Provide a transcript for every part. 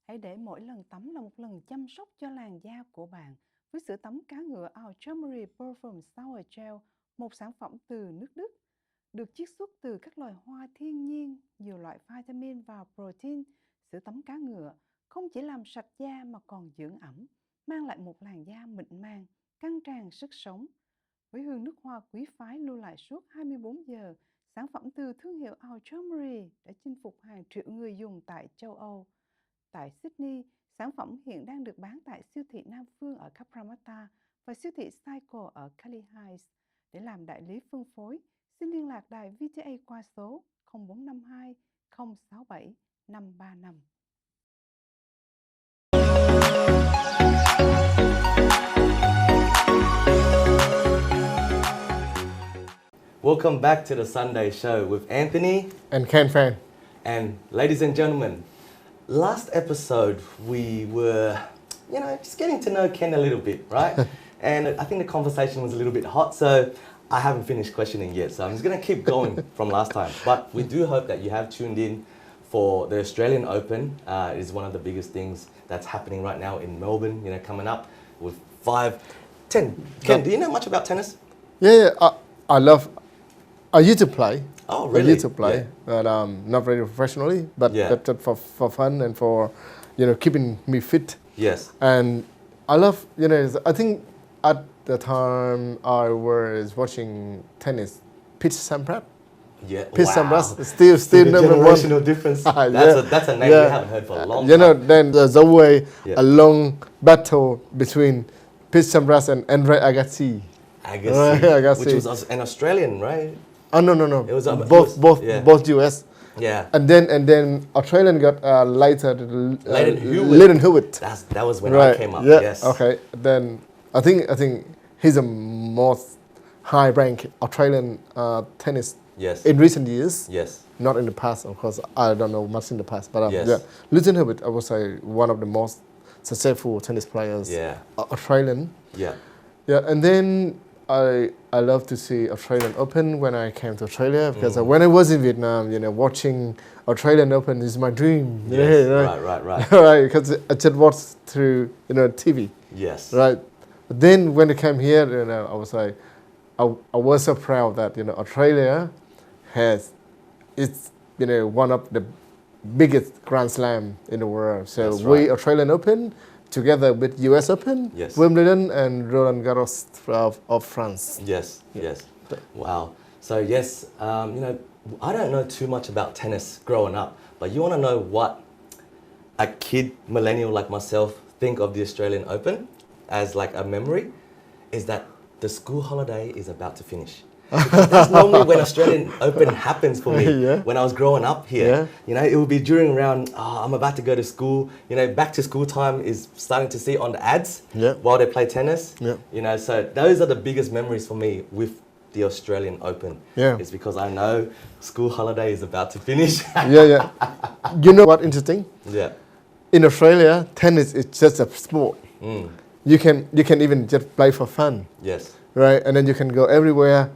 Hãy để mỗi lần tắm là một lần chăm sóc cho làn da của bạn với sữa tắm cá ngựa Our Turmeric Perfume Shower Gel, một sản phẩm từ nước Đức, được chiết xuất từ các loài hoa thiên nhiên, nhiều loại vitamin và protein. Sữa tắm cá ngựa không chỉ làm sạch da mà còn dưỡng ẩm, mang lại một làn da mịn màng, căng tràn sức sống. Với hương nước hoa quý phái lưu lại suốt 24 giờ, sản phẩm từ thương hiệu Our Turmeric đã chinh phục hàng triệu người dùng tại châu Âu. Tại Sydney, sản phẩm hiện đang được bán tại siêu thị Nam Phương ở Cabramatta và siêu thị Cycle ở Cali Heights. Để làm đại lý phân phối, xin liên lạc đài VTA qua số 0452 067 535. Welcome back to the Sunday show with Anthony and Ken. And ladies and gentlemen, last episode we were, just getting to know Ken a little bit, right? And I think the conversation was a little bit hot, so I haven't finished questioning yet. So I'm just going to keep going from last time. But we do hope that you have tuned in for the Australian Open. It is one of the biggest things that's happening right now in Melbourne, coming up with 10. Ken, do you know much about tennis? Yeah, I used to play. Oh, really? I used to play, Yeah. but not very professionally, but Yeah. just for fun and for, keeping me fit. Yes. And I love, I think at the time I was watching tennis, Pete Sampras. Yeah. Pete Wow. Sampras, still See the number one. generational difference. That's a name we haven't heard for a long time. Then there's always a long battle between Pete Sampras and Andre Agassi. Agassi, which was an Australian, right? Oh no! It was both US. Yeah. And then Australian got Leighton Hewitt. That was when I came up. Yeah. Yes. Okay. Then I think he's the most high-ranked Australian tennis. Yes. In recent years. Yes. Not in the past, of course. I don't know much in the past, but yes. Leighton Hewitt, I would say, one of the most successful tennis players. Yeah. Australian. Yeah. Yeah, and then I love to see Australian Open when I came to Australia because when I was in Vietnam, watching Australian Open is my dream. Yes. Right. Right. Because I just watched through TV. Yes. Right. But then when I came here, I was like, I was so proud that Australia it's one of the biggest Grand Slam in the world. So That's we right. Australian Open, together with US Open, Yes. Wimbledon, and Roland Garros of France. Yes. Yes. Wow. So yes, I don't know too much about tennis growing up, but you want to know what a kid millennial like myself think of the Australian Open as like a memory, is that the school holiday is about to finish. Because that's normally when Australian Open happens for me. Yeah. When I was growing up here, it would be during around, I'm about to go to school. Back to school time is starting to see on the ads while they play tennis. Yeah. So those are the biggest memories for me with the Australian Open. Yeah. It's because I know school holiday is about to finish. Yeah. You know what interesting? Yeah. In Australia, tennis is just a sport. You can even just play for fun. Yes. Right, and then you can go everywhere.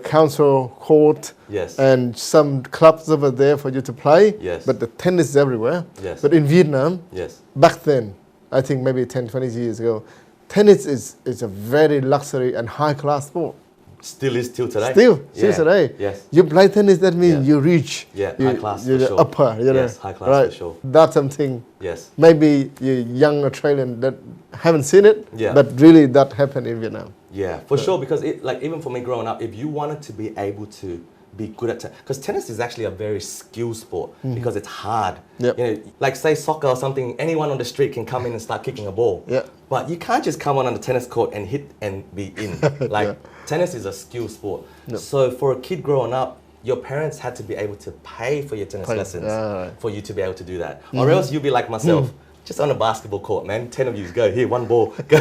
Council court, Yes. and some clubs over there for you to play. Yes. But the tennis is everywhere. Yes. But in Vietnam, Yes. back then, I think maybe 10, 20 years ago, tennis is a very luxury and high-class sport. Still is till today. Still today. Yes. You play tennis, that means you reach high class you're for the sure. upper. Yes, high class right? for sure. That's something. Yes. Maybe you young Australian that haven't seen it, but really that happened in Vietnam. Yeah, for sure, because even for me growing up, if you wanted to be able to be good at because tennis is actually a very skilled sport because it's hard. Yep. Like say soccer or something, anyone on the street can come in and start kicking a ball. Yeah. But you can't just come on the tennis court and hit and be in. Like tennis is a skilled sport. Yep. So for a kid growing up, your parents had to be able to pay for your tennis lessons for you to be able to do that. Or else you'd be like myself. Just on a basketball court, man. 10 of you go here, one ball. Go.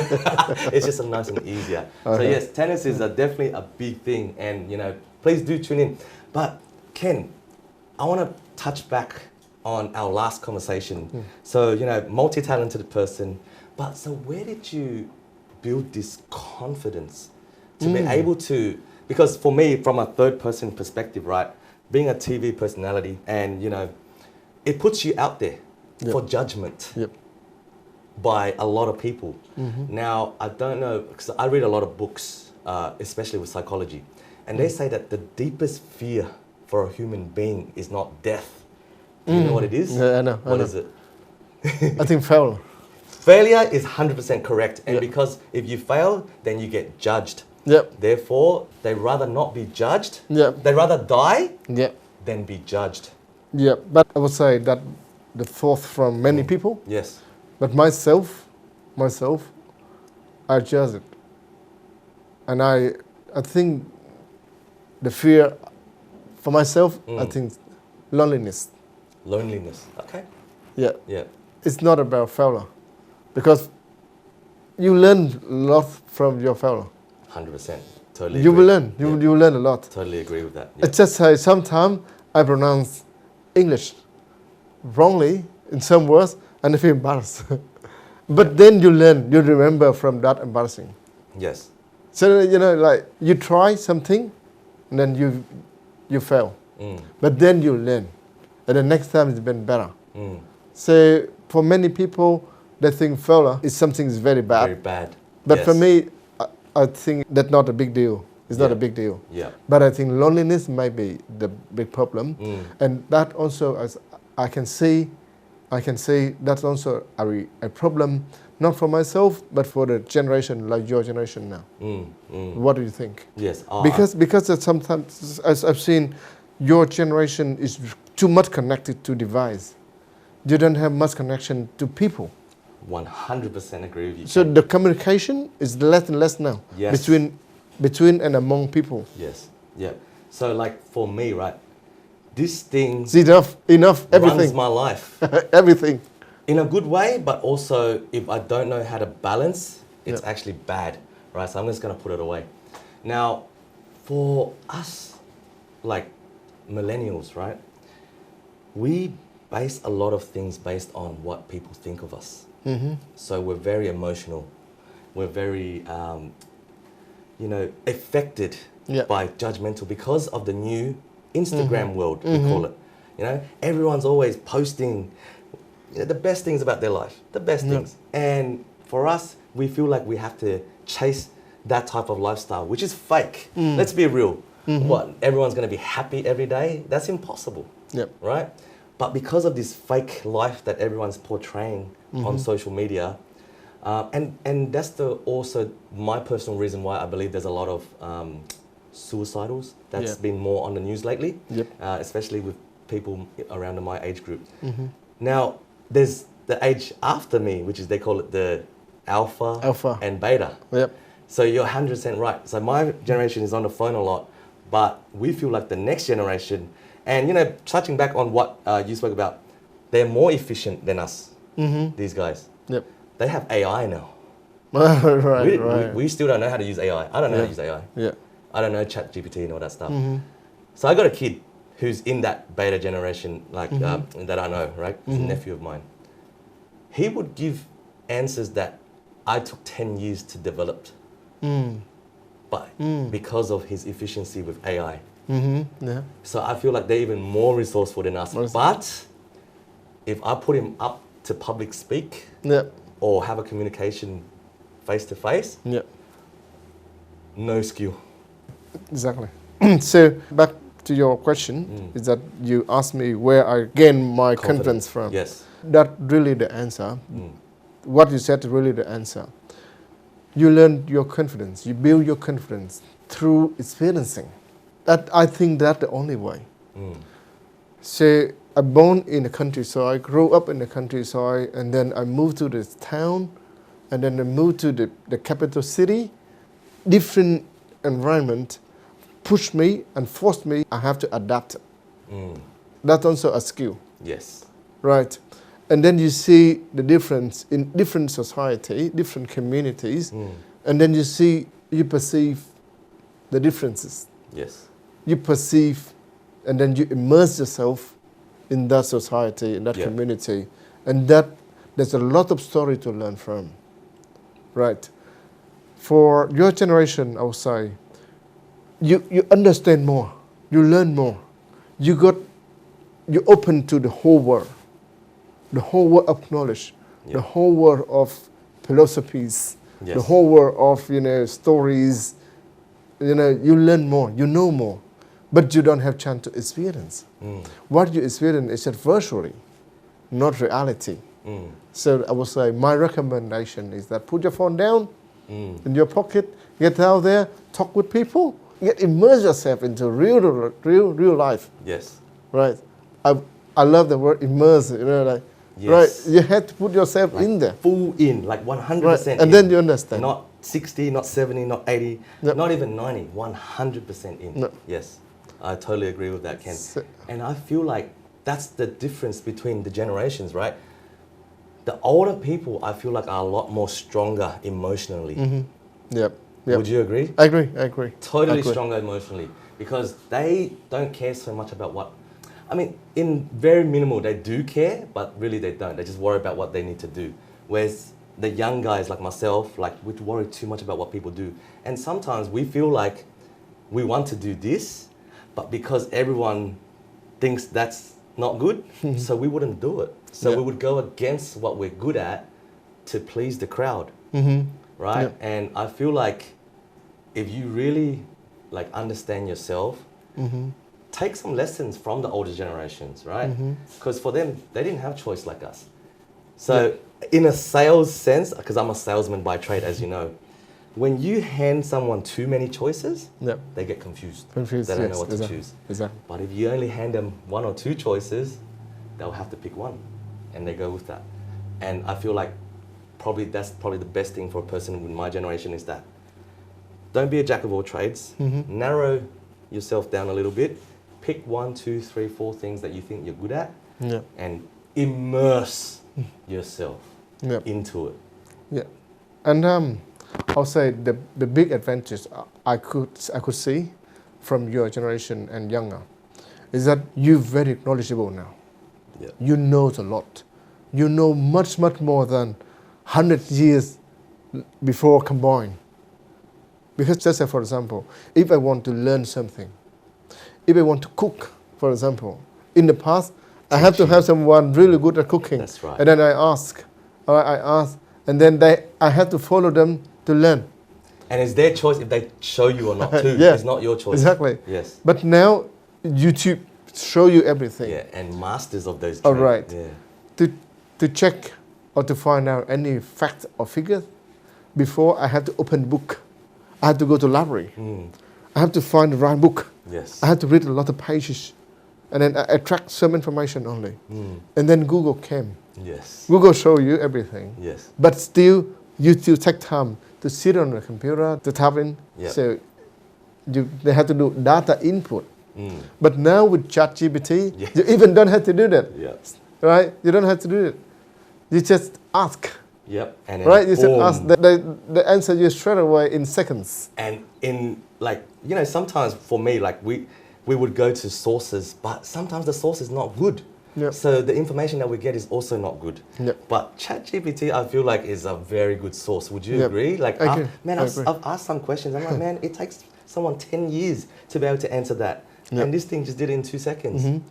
It's just nice and easier. So yes, tennis is definitely a big thing, and please do tune in. But Ken, I want to touch back on our last conversation. So multi-talented person, but so where did you build this confidence to be able to? Because for me, from a third-person perspective, right, being a TV personality, and it puts you out there. for judgment by a lot of people. Now, I don't know, because I read a lot of books, especially with psychology, and they say that the deepest fear for a human being is not death. Do you know what it is? Yeah, I know. What is it? I think failure. Failure is 100% correct. And because if you fail, then you get judged. Yep. Therefore, they rather not be judged. Yep. They rather die Yep. than be judged. Yeah, but I would say that the thought from many people, Yes. but myself, I judge it. And I think the fear for myself, I think loneliness. Loneliness. Okay. Yeah. Yeah. It's not about failure. Because you learn a lot from your failure. 100%. Totally You agree. will learn. You will learn a lot. Totally agree with that. I just say sometimes I pronounce English wrongly in some words and I feel embarrassed. But then you learn, you remember from that embarrassing. Yes. So, like you try something and then you fail. But then you learn. And the next time it's been better. So for many people, they think failure is something that's very bad. Very bad. But Yes. for me, I think that's not a big deal. It's not a big deal. Yeah. But I think loneliness might be the big problem. And that also, as I can see that's also a problem, not for myself, but for the generation like your generation now. What do you think? Yes. Because sometimes, as I've seen, your generation is too much connected to device. You don't have much connection to people. 100% agree with you. So the communication is less and less now. Yes. Between and among people. Yes. Yeah. So like for me, right, this thing It's enough, everything. runs my life. Everything. In a good way, but also if I don't know how to balance, it's actually bad, right? So I'm just going to put it away. Now, for us, like millennials, right, we base a lot of things based on what people think of us. So we're very emotional. We're very, affected by judgmental because of the new Instagram world, we call it. Everyone's always posting the best things about their life, the best things. And for us, we feel like we have to chase that type of lifestyle, which is fake. Let's be real. What, everyone's going to be happy every day? That's impossible, right? But because of this fake life that everyone's portraying on social media, and that's also my personal reason why I believe there's a lot of suicidals that's been more on the news lately, especially with people around my age group. Now, there's the age after me, which is, they call it the alpha. And beta. So you're 100% right. So my generation is on the phone a lot, but we feel like the next generation, and touching back on what you spoke about, they're more efficient than us, these guys. They have AI now. We still don't know how to use AI. I don't know how to use AI. I don't know ChatGPT and all that stuff. So I got a kid who's in that beta generation, like that I know, right? He's a nephew of mine. He would give answers that I took 10 years to develop, but because of his efficiency with AI. So I feel like they're even more resourceful than us. But if I put him up to public speak or have a communication face to face, no skill. Exactly. So back to your question, is that you asked me where I gain my confidence from. Yes. That really the answer. What you said is really the answer. You learn your confidence. You build your confidence through experiencing. That I think that's the only way. So I'm born in the countryside. I grew up in the countryside, and then I moved to this town, and then I moved to the capital city. Different environment pushed me and forced me. I have to adapt. That's also a skill. Yes. Right. And then you see the difference in different society, different communities, and then you perceive the differences. Yes. You perceive, and then you immerse yourself in that society, in that community, and that there's a lot of story to learn from. Right. For your generation, I would say, you understand more, you learn more, you open to the whole world. the whole world of knowledge, the whole world of philosophies, Yes. the whole world of, stories. You learn more, you know more, but you don't have chance to experience. What you experience is just virtually, not reality. So I would say my recommendation is that put your phone down in your pocket, get out there, talk with people, immerse yourself into real life. Yes. Right. I love the word immerse. Yes. Right. You have to put yourself in there. Full in, like 100%. Right. And in. then you understand. Not 60, not 70, not 80, Yep. not even 90, 100% in. No. Yes, I totally agree with that, Ken. So- And I feel like that's the difference between the generations, right? The older people, I feel like, are a lot more stronger emotionally. Yep. Would you agree? I agree. Totally I agree. stronger emotionally, because they don't care so much about what, I mean, in very minimal, they do care, but really they don't. They just worry about what they need to do. Whereas the young guys like myself, like, we worry too much about what people do. And sometimes we feel like we want to do this, but because everyone thinks that's not good, so we wouldn't do it. So we would go against what we're good at to please the crowd, right? Yeah. And I feel like if you really like understand yourself, take some lessons from the older generations, right? Because for them, they didn't have choice like us. So in a sales sense, because I'm a salesman by trade, as you know, when you hand someone too many choices, Yep. they get confused. Confused, They don't yes, know what exactly. to choose. Exactly. But if you only hand them one or two choices, they'll have to pick one, and they go with that. And I feel like that's probably the best thing for a person in my generation is that don't be a jack of all trades. Narrow yourself down a little bit. Pick 1, 2, 3, 4 things that you think you're good at, Yeah. and immerse yourself Yep. into it. Yeah. And I'll say the big advantage I could see from your generation and younger is that you're very knowledgeable now. Yeah. You know a lot. You know much more than 100 years before combined. Because just say, for example, if I want to learn something, if I want to cook, for example, in the past, I have to have someone really good at cooking. That's right. And then I ask, and then I have to follow them to learn. And it's their choice if they show you or not too. Yeah. It's not your choice. Exactly. Yes. But now YouTube show you everything. Yeah, and masters of those All trades. right. Yeah. To check or to find out any fact or figure, before I have to open book. I have to go to library. I have to find the right book. Yes. I have to read a lot of pages. And then I extract some information only. And then Google came. Yes. Google show you everything. Yes. But still, you still take time to sit on the computer, to type in. Yep. So they have to do data input. But now with ChatGPT, Yes. you even don't have to do that. Yeah. Right? You don't have to do it. You just ask. Yep. And then Right? You just boom. ask. They answer you straight away in seconds. And in like, sometimes for me, like we would go to sources, but sometimes the source is not good. Yep. So the information that we get is also not good. Yep. But ChatGPT, I feel like, is a very good source. Would you Yep. agree? Like, I agree. man, I I've agree. asked some questions. I'm like, man, it takes someone 10 years to be able to answer that. Yep. And this thing just did it in 2 seconds.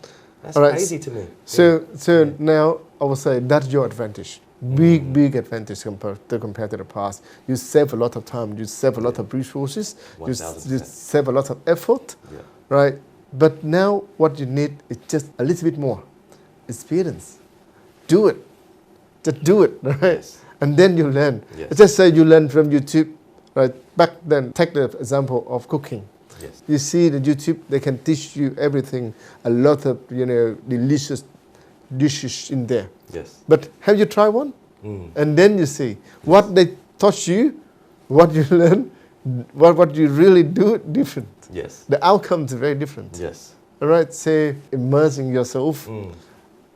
That's All right. crazy to me. So now I would say that's your advantage. Big advantage compared to the past. You save a lot of time. You save a lot of resources. You 1000%. save a lot of effort. Yeah. Right? But now what you need is just a little bit more experience. Do it. Just do it. Right? Yes. And then you learn. Yes. Just say you learn from YouTube. Right? Back then, take the example of cooking. Yes. You see the YouTube, they can teach you everything, a lot of delicious dishes in there. Yes. But have you tried one? And then you see what they taught you, what you learn, what you really do different. Yes. The outcomes are very different. Yes. All right, say immersing yourself,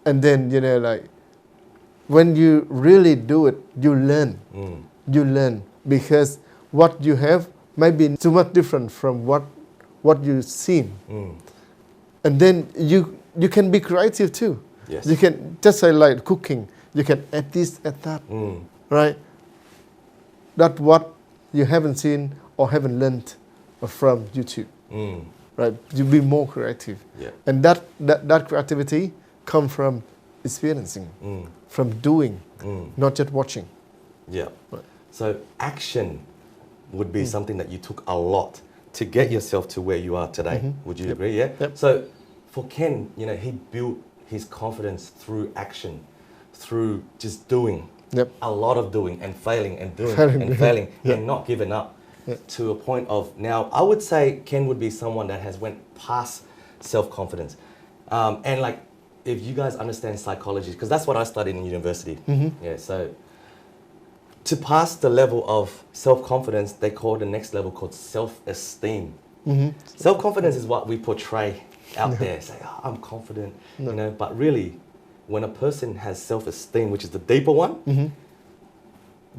and then like when you really do it, you learn. You learn because what you have might be too much different from what you've seen. And then you can be creative too. Yes. You can just say like cooking. You can add this, add that, right? That's what you haven't seen or haven't learned from YouTube, right? You be more creative, Yeah. and that creativity comes from experiencing, from doing, not just watching. Yeah. Right. So action would be something that you took a lot to get yourself to where you are today. Would you agree? Yeah. Yep. So for Ken, you know, he built his confidence through action, through just doing. Yep. A lot of doing and failing and doing Failing, and failing yeah. and not giving up Yeah. to a point of now. I would say Ken would be someone that has went past self-confidence, and like if you guys understand psychology, because that's what I studied in university. Yeah. So to pass the level of self-confidence, they call the next level called self-esteem. Self-confidence is what we portray out there. Say, oh, I'm confident, you know. But really, when a person has self-esteem, which is the deeper one,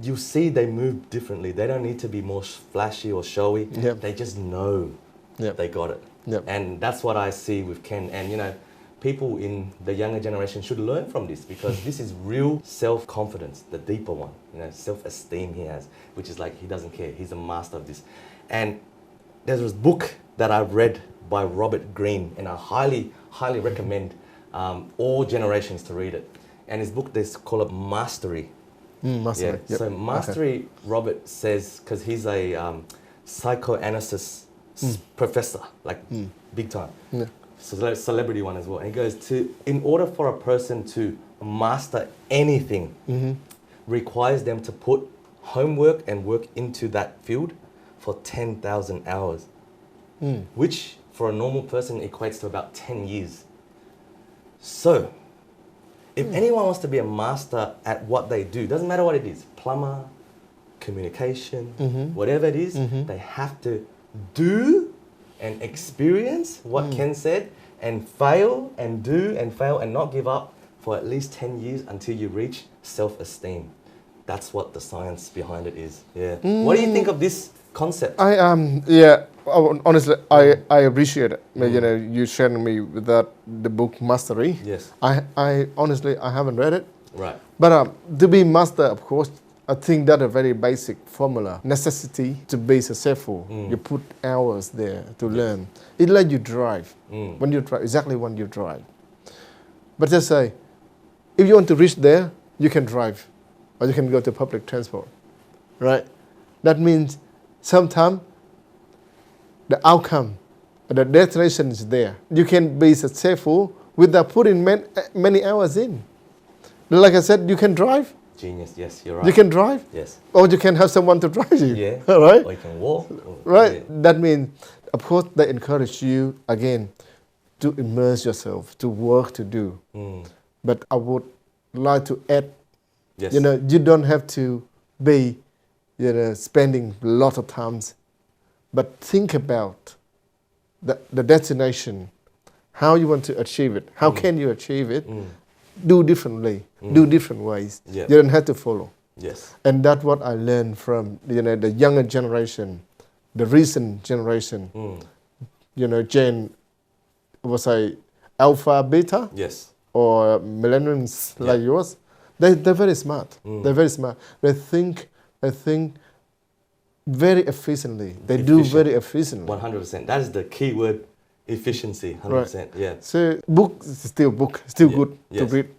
you see they move differently. They don't need to be more flashy or showy. Yep. They just know Yep. they got it. Yep. And that's what I see with Ken. And, you know, people in the younger generation should learn from this, because this is real self-confidence, the deeper one, you know, self-esteem he has, which is like he doesn't care. He's a master of this. And there's this book that I've read by Robert Greene, and I highly, highly recommend all generations to read it. And his book, they call it Mastery. Mastery. Yeah. Yep. So Mastery, Robert says, because he's a psychoanalysis professor, like big time. Yeah. So celebrity one as well. And he goes in order for a person to master anything, requires them to put homework and work into that field for 10,000 hours, which for a normal person equates to about 10 years. So if anyone wants to be a master at what they do, doesn't matter what it is, plumber, communication, whatever it is, they have to do and experience what Ken said, and fail and do and fail and not give up for at least 10 years until you reach self-esteem. That's what the science behind it is. Yeah. What do you think of this concept? Honestly, I appreciate it. You know, you sharing me with the book Mastery. Yes. I honestly I haven't read it. Right. But to be master, of course, I think that's a very basic formula. Necessity to be successful. You put hours there to learn. It let you drive. When you drive, exactly when you drive. But just say, if you want to reach there, you can drive, or you can go to public transport, right? That means sometimes the outcome, the destination is there. You can be successful without putting many hours in. Like I said, you can drive. Genius, yes, you're right. You can drive. Yes. Or you can have someone to drive you. Yeah. Right? Or you can walk. Right. Yeah. That means, of course, they encourage you, again, to immerse yourself, to work, to do. But I would like to add, Yes. you know, you don't have to be, you know, spending a lot of times, but think about the destination, how you want to achieve it, how can you achieve it, do differently, do different ways. Yeah. You don't have to follow. Yes. And that's what I learned from, you know, the younger generation, the recent generation. You know, Gen, was I alpha, beta, Yes. or millennials like yours? They're very smart. They're very smart. They think very efficiently. They do very efficiently. 100%. That is the key word, efficiency. 100%. Right. Yeah. So book is still good to read.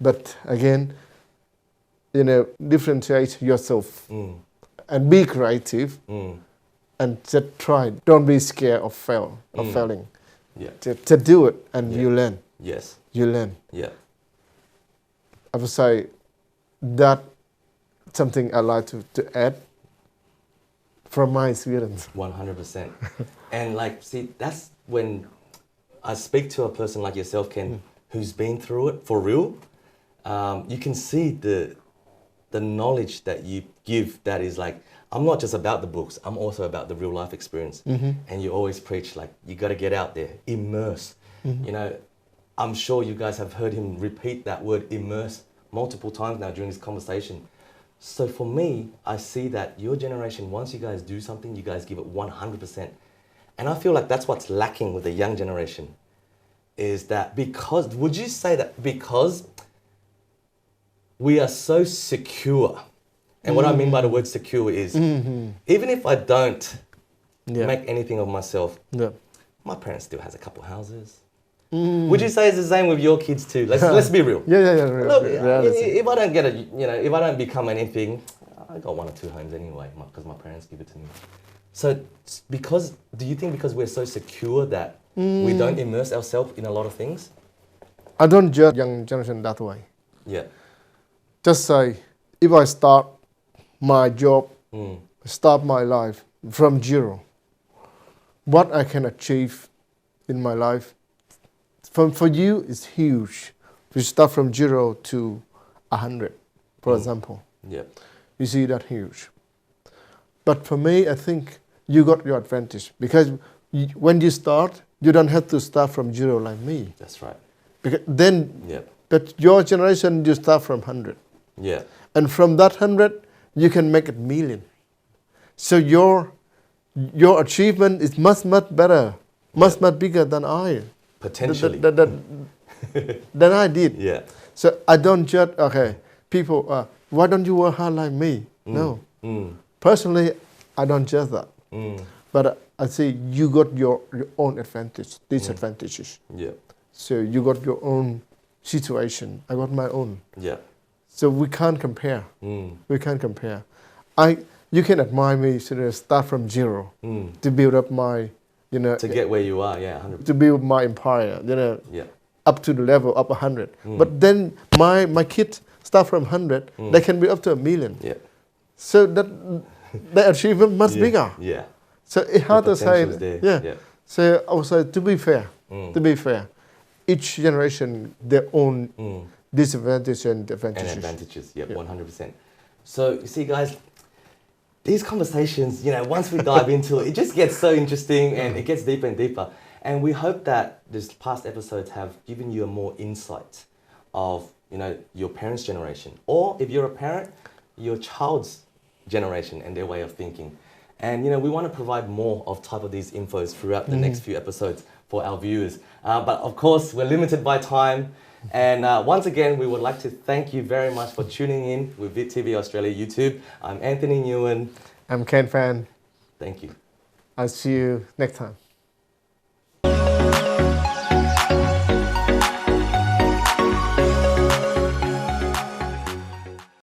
But again, you know, differentiate yourself and be creative and just try. Don't be scared of failing. Yeah. To do it, and you learn. Yes. You learn. Yeah. I would say that something I like to add from my experience. 100%. And like, see, that's when I speak to a person like yourself, Ken, who's been through it for real. You can see the knowledge that you give that is like, I'm not just about the books, I'm also about the real life experience. And you always preach like, you got to get out there, immerse. You know, I'm sure you guys have heard him repeat that word immerse multiple times now during this conversation. So for me, I see that your generation, once you guys do something, you guys give it 100%. And I feel like that's what's lacking with the young generation, is that would you say that because we are so secure, and what I mean by the word secure is, even if I don't make anything of myself, my parents still has a couple houses, Would you say it's the same with your kids too? Let's be real. Yeah. Look, if I don't get if I don't become anything, I got 1 or 2 homes anyway because my parents give it to me. So, do you think because we're so secure that we don't immerse ourselves in a lot of things? I don't judge young generation that way. Yeah. Just say, if I start my job, start my life from zero, what I can achieve in my life, for you, is huge. You start from 0 to 100, for example. Yeah. You see that huge. But for me, I think you got your advantage because when you start, you don't have to start from 0 like me. That's right. Because then, Yeah. but your generation, you start from 100. Yeah. And from that 100, you can make it million. So your achievement is much better, much bigger than I. Potentially. Than I did. Yeah. So I don't judge, okay, people, why don't you work hard like me? No. Personally, I don't judge that. But I say you got your own advantage, disadvantages. Yeah. So you got your own situation. I got my own. Yeah. So we can't compare. We can't compare. You can admire me, start from 0 to build up my, To get where you are, yeah, 100%. to build my empire, Yeah. up to the level of 100. But then my kids start from 100, they can be up to 1 million. Yeah. So that the achievement much bigger. Yeah. So it's hard to say. potential's there. Yeah. Yeah. So I would say to be fair, each generation their own disadvantages and advantages. And advantages, yeah, 100%. So you see, guys, these conversations, once we dive into it, it just gets so interesting and it gets deeper and deeper. And we hope that these past episodes have given you a more insight of, your parents' generation. Or if you're a parent, your child's generation and their way of thinking. And, we want to provide more of type of these infos throughout the next few episodes for our viewers. But of course, we're limited by time. And once again, we would like to thank you very much for tuning in with Viet TV Australia YouTube. I'm Anthony Nguyen. I'm Ken Fan. Thank you. I'll see you next time.